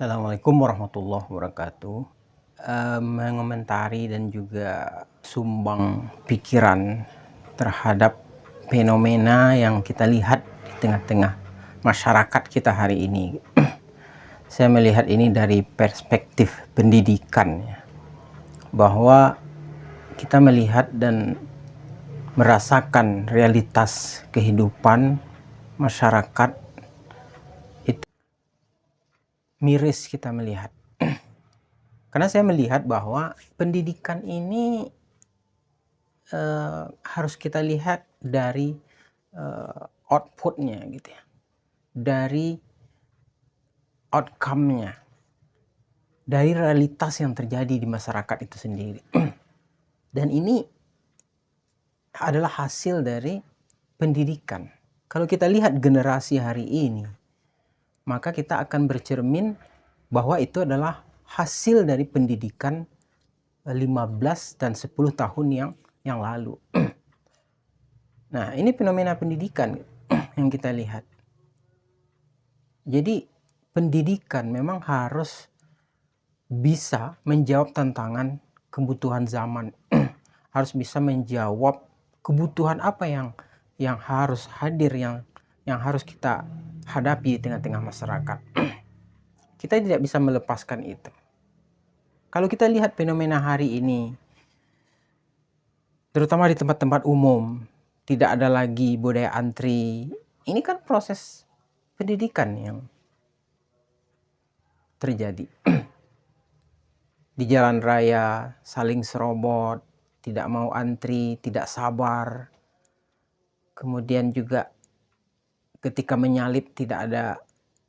Assalamualaikum warahmatullahi wabarakatuh. Mengomentari dan juga sumbang pikiran terhadap fenomena yang kita lihat di tengah-tengah masyarakat kita hari ini. Saya melihat ini dari perspektif pendidikan, ya, bahwa kita melihat dan merasakan realitas kehidupan masyarakat itu miris kita melihat. Karena saya melihat bahwa pendidikan ini harus kita lihat dari outputnya gitu ya, dari outcome-nya, dari realitas yang terjadi di masyarakat itu sendiri. Dan ini adalah hasil dari pendidikan. Kalau kita lihat generasi hari ini, maka kita akan bercermin bahwa itu adalah hasil dari pendidikan 15 dan 10 tahun yang lalu. Nah, ini fenomena pendidikan yang kita lihat. Jadi, pendidikan memang harus bisa menjawab tantangan kebutuhan zaman. Harus bisa menjawab kebutuhan apa yang harus hadir, yang harus kita hadapi di tengah-tengah masyarakat. Kita tidak bisa melepaskan itu. Kalau kita lihat fenomena hari ini, terutama di tempat-tempat umum, tidak ada lagi budaya antri. Ini kan proses pendidikan yang terjadi. Di jalan raya saling serobot, tidak mau antri, tidak sabar. Kemudian juga ketika menyalip tidak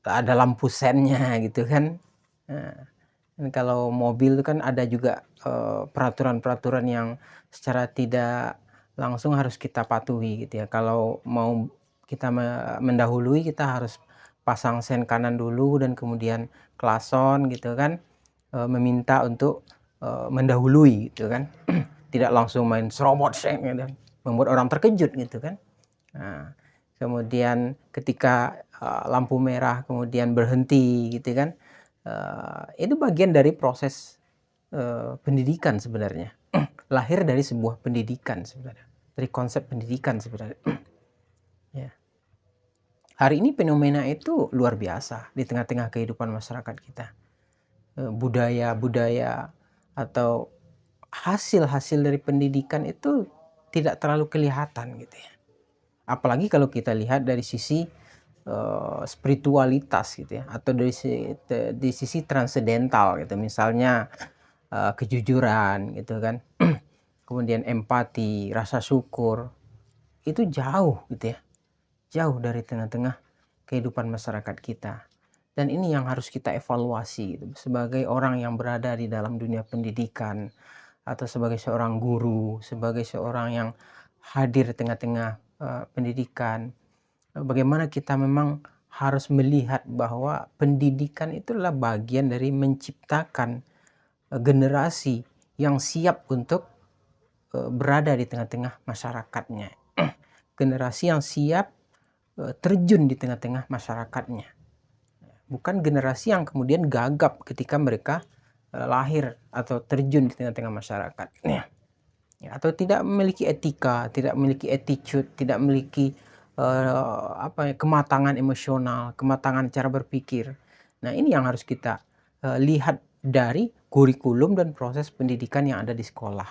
ada lampu sennya gitu kan. Nah, kalau mobil itu kan ada juga peraturan-peraturan yang secara tidak langsung harus kita patuhi gitu ya. Kalau mau kita mendahului, kita harus pasang sen kanan dulu dan kemudian klason gitu kan, meminta untuk mendahului gitu kan. Tidak langsung main serobot sen gitu, membuat orang terkejut gitu kan. Nah, kemudian ketika lampu merah kemudian berhenti gitu kan, itu bagian dari proses pendidikan sebenarnya. Lahir dari sebuah pendidikan sebenarnya, dari konsep pendidikan sebenarnya. Ya. Hari ini fenomena itu luar biasa di tengah-tengah kehidupan masyarakat kita. Budaya-budaya atau hasil-hasil dari pendidikan itu tidak terlalu kelihatan gitu ya. Apalagi kalau kita lihat dari sisi spiritualitas gitu ya, atau dari sisi transendental gitu, misalnya kejujuran gitu kan, kemudian empati, rasa syukur, itu jauh gitu ya, jauh dari tengah-tengah kehidupan masyarakat kita. Dan ini yang harus kita evaluasi gitu, sebagai orang yang berada di dalam dunia pendidikan, atau sebagai seorang guru, sebagai seorang yang hadir di tengah-tengah pendidikan. Bagaimana kita memang harus melihat bahwa pendidikan itulah bagian dari menciptakan generasi yang siap untuk berada di tengah-tengah masyarakatnya. Generasi yang siap terjun di tengah-tengah masyarakatnya. Bukan generasi yang kemudian gagap ketika mereka lahir atau terjun di tengah-tengah masyarakat. Ya, atau tidak memiliki etika, tidak memiliki attitude, tidak memiliki kematangan emosional, kematangan cara berpikir. Nah, ini yang harus kita lihat dari kurikulum dan proses pendidikan yang ada di sekolah.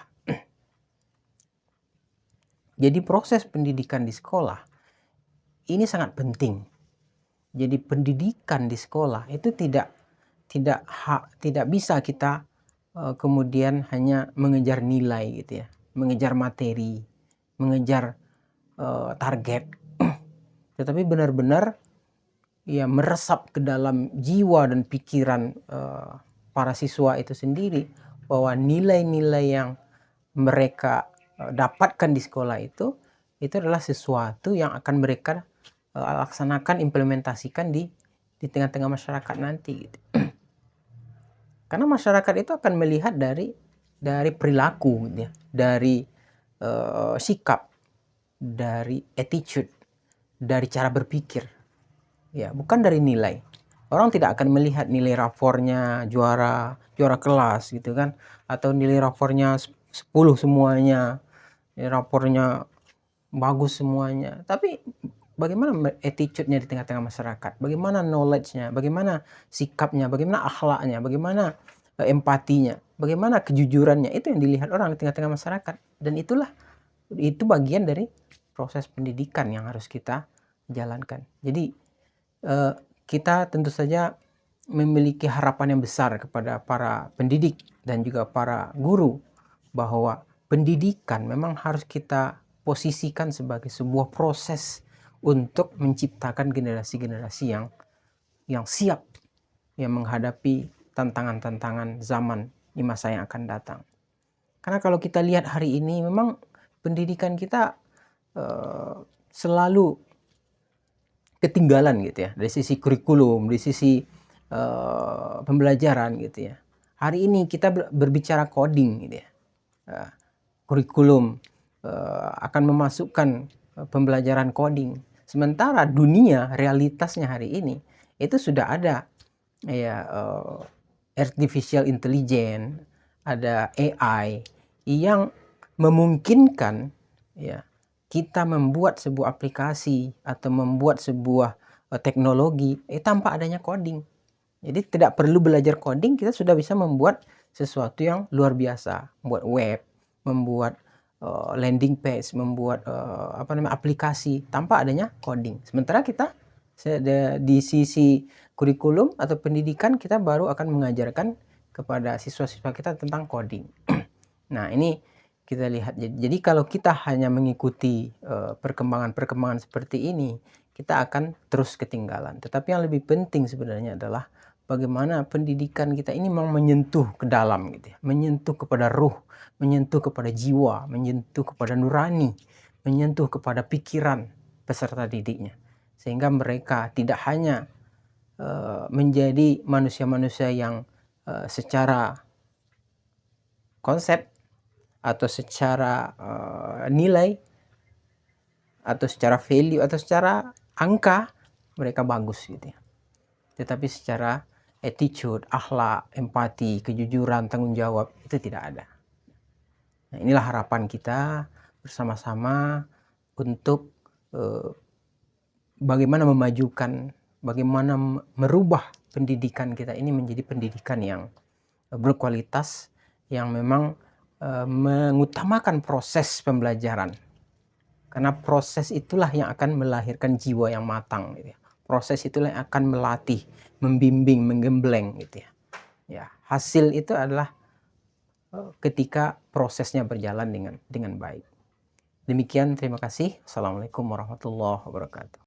Jadi proses pendidikan di sekolah ini sangat penting. Jadi pendidikan di sekolah itu tidak bisa kita kemudian hanya mengejar nilai gitu ya, mengejar materi, mengejar target, tetapi benar-benar ya meresap ke dalam jiwa dan pikiran para siswa itu sendiri, bahwa nilai-nilai yang mereka dapatkan di sekolah itu adalah sesuatu yang akan mereka laksanakan, implementasikan di tengah-tengah masyarakat nanti gitu. Karena masyarakat itu akan melihat dari perilaku gitu ya, dari sikap, dari attitude, dari cara berpikir, ya, bukan dari nilai. Orang tidak akan melihat nilai rapornya juara kelas gitu kan, atau nilai rapornya 10 semuanya, nilai rapornya bagus semuanya. Tapi bagaimana attitude-nya di tengah-tengah masyarakat, bagaimana knowledge-nya, bagaimana sikapnya, bagaimana akhlaknya, bagaimana empatinya, bagaimana kejujurannya, itu yang dilihat orang di tengah-tengah masyarakat. Dan itu bagian dari proses pendidikan yang harus kita jalankan. Jadi kita tentu saja memiliki harapan yang besar kepada para pendidik dan juga para guru, bahwa pendidikan memang harus kita posisikan sebagai sebuah proses untuk menciptakan generasi-generasi yang siap, yang menghadapi tantangan-tantangan zaman di masa yang akan datang. Karena kalau kita lihat hari ini, memang pendidikan kita selalu ketinggalan gitu ya, dari sisi kurikulum, dari sisi pembelajaran gitu ya. Hari ini kita berbicara coding gitu ya, kurikulum akan memasukkan pembelajaran coding, sementara dunia realitasnya hari ini itu sudah ada ya, artificial intelligence, ada AI yang memungkinkan ya kita membuat sebuah aplikasi atau membuat sebuah teknologi tanpa adanya coding. Jadi tidak perlu belajar coding, kita sudah bisa membuat sesuatu yang luar biasa, membuat web, membuat landing page, membuat aplikasi tanpa adanya coding. Sementara kita di sisi kurikulum atau pendidikan, kita baru akan mengajarkan kepada siswa-siswa kita tentang coding. Nah, ini kita lihat. Jadi kalau kita hanya mengikuti perkembangan-perkembangan seperti ini, kita akan terus ketinggalan. Tetapi yang lebih penting sebenarnya adalah bagaimana pendidikan kita ini memang menyentuh ke dalam gitu ya, menyentuh kepada ruh, menyentuh kepada jiwa, menyentuh kepada nurani, menyentuh kepada pikiran peserta didiknya, sehingga mereka tidak hanya menjadi manusia-manusia yang secara konsep atau secara nilai atau secara value atau secara angka mereka bagus gitu ya, tetapi secara attitude, akhlak, empati, kejujuran, tanggung jawab itu tidak ada. Nah, inilah harapan kita bersama-sama untuk bagaimana memajukan, bagaimana merubah pendidikan kita ini menjadi pendidikan yang berkualitas, yang memang mengutamakan proses pembelajaran. Karena proses itulah yang akan melahirkan jiwa yang matang gitu ya. Proses itulah yang akan melatih, membimbing, menggembleng gitu ya. Ya, hasil itu adalah ketika prosesnya berjalan dengan baik. Demikian, terima kasih. Assalamualaikum warahmatullahi wabarakatuh.